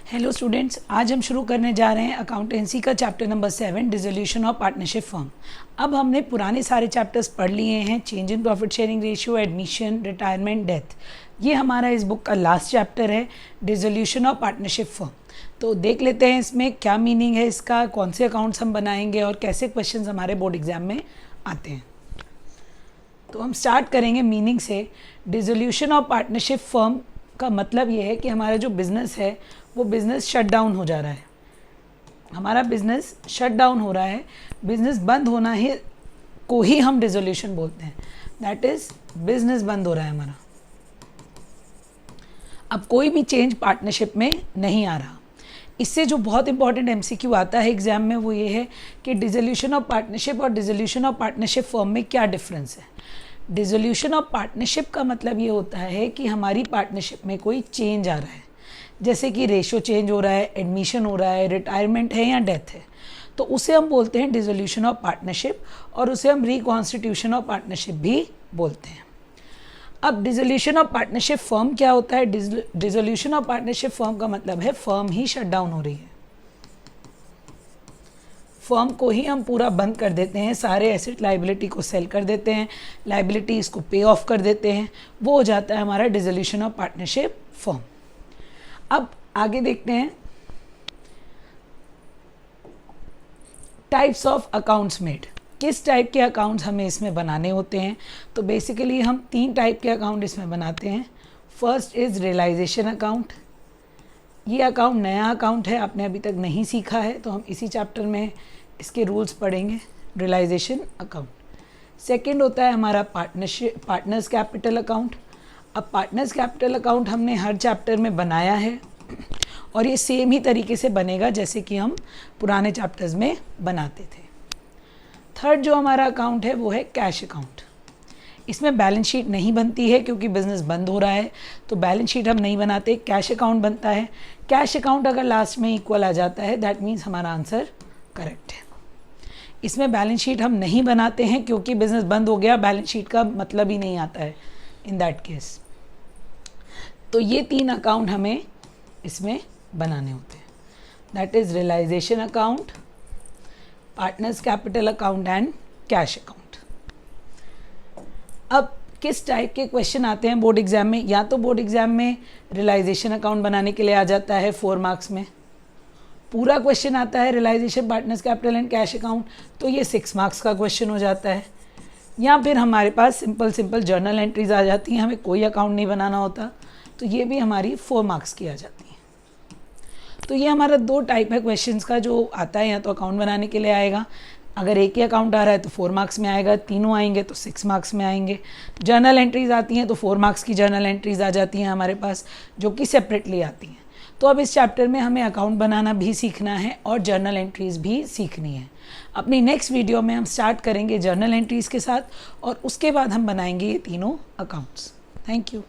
Hello students, आज हम शुरू करने जा रहे हैं अकाउंटेंसी का chapter number 7 dissolution of partnership firm. अब हमने पुराने सारे चैप्टर्स पढ़ लिए हैं, change in profit sharing ratio, admission, retirement, death. ये हमारा इस बुक का लास्ट चैप्टर है, डिसोल्यूशन ऑफ पार्टनरशिप फर्म। तो देख लेते हैं इसमें क्या मीनिंग है इसका, कौन से अकाउंट्स हम बनाएंगे और कैसे क्वेश्चन हमारे बोर्ड एग्जाम में आते हैं। तो हम स्टार्ट करेंगे मीनिंग से। डिसोल्यूशन ऑफ पार्टनरशिप फर्म का मतलब ये है कि हमारा जो बिज़नेस है वो बिज़नेस शट डाउन हो जा रहा है। हमारा बिज़नेस शट डाउन हो रहा है, बिज़नेस बंद होना ही को ही हम डिसोल्यूशन बोलते हैं। दैट इज़ बिज़नेस बंद हो रहा है हमारा। अब कोई भी चेंज पार्टनरशिप में नहीं आ रहा। इससे जो बहुत इंपॉर्टेंट एमसीक्यू आता है एग्जाम में वो ये है कि डिसोल्यूशन ऑफ पार्टनरशिप और डिसोल्यूशन ऑफ पार्टनरशिप फर्म में क्या डिफरेंस है। डिसोल्यूशन ऑफ पार्टनरशिप का मतलब ये होता है कि हमारी पार्टनरशिप में कोई चेंज आ रहा है, जैसे कि रेशो चेंज हो रहा है, एडमिशन हो रहा है, रिटायरमेंट है या डेथ है, तो उसे हम बोलते हैं डिसोल्यूशन ऑफ पार्टनरशिप और उसे हम रिकॉन्स्टिट्यूशन ऑफ पार्टनरशिप भी बोलते हैं। अब डिसोल्यूशन ऑफ पार्टनरशिप फर्म क्या होता है? डिसोल्यूशन ऑफ पार्टनरशिप फर्म का मतलब है फर्म ही शट डाउन हो रही है, फर्म को ही हम पूरा बंद कर देते हैं, सारे एसेट लाइबिलिटी को सेल कर देते हैं, लाइबिलिटीज़ को पे ऑफ कर देते हैं, वो हो जाता है हमारा डिसोल्यूशन ऑफ पार्टनरशिप फर्म। अब आगे देखते हैं टाइप्स ऑफ अकाउंट्स मेड। किस टाइप के अकाउंट्स हमें इसमें बनाने होते हैं? तो बेसिकली हम 3 टाइप के अकाउंट इसमें बनाते हैं। First is realisation account. ये अकाउंट नया अकाउंट है, आपने अभी तक नहीं सीखा है, तो हम इसी चैप्टर में इसके रूल्स पढ़ेंगे। Realisation account. सेकंड होता है हमारा पार्टनर्स कैपिटल अकाउंट। अब पार्टनर्स कैपिटल अकाउंट हमने हर चैप्टर में बनाया है और ये सेम ही तरीके से बनेगा जैसे कि हम पुराने चैप्टर्स में बनाते थे। थर्ड जो हमारा अकाउंट है वो है कैश अकाउंट। इसमें बैलेंस शीट नहीं बनती है क्योंकि बिज़नेस बंद हो रहा है, तो बैलेंस शीट हम नहीं बनाते, कैश अकाउंट बनता है। कैश अकाउंट अगर लास्ट में इक्वल आ जाता है दैट मीन्स हमारा आंसर करेक्ट है। इसमें बैलेंस शीट हम नहीं बनाते हैं क्योंकि बिज़नेस बंद हो गया, बैलेंस शीट का मतलब ही नहीं आता है इन दैट केस। तो ये 3 अकाउंट हमें इसमें बनाने होते हैं, that is realisation account, partners capital account and cash account. अब किस टाइप के क्वेश्चन आते हैं बोर्ड एग्जाम में? या तो बोर्ड एग्जाम में रियलाइजेशन अकाउंट बनाने के लिए आ जाता है 4 मार्क्स में, पूरा क्वेश्चन आता है realisation, partners capital and cash account, तो ये 6 मार्क्स का क्वेश्चन हो जाता है। या फिर हमारे पास सिंपल जर्नल एंट्रीज आ जाती हैं, हमें कोई अकाउंट नहीं बनाना होता, तो ये भी हमारी 4 मार्क्स की आ जाती है। तो ये हमारा 2 टाइप है क्वेश्चंस का जो आता है, या तो अकाउंट बनाने के लिए आएगा, अगर एक ही अकाउंट आ रहा है तो 4 मार्क्स में आएगा, तीनों आएंगे तो 6 मार्क्स में आएंगे। जर्नल एंट्रीज आती हैं तो 4 मार्क्स की जर्नल एंट्रीज आ जाती हैं हमारे पास, जो कि सेपरेटली आती हैं। तो अब इस चैप्टर में हमें अकाउंट बनाना भी सीखना है और जर्नल एंट्रीज भी सीखनी है। अपनी नेक्स्ट वीडियो में हम स्टार्ट करेंगे जर्नल एंट्रीज के साथ और उसके बाद हम बनाएंगे ये तीनों अकाउंट्स। Thank you.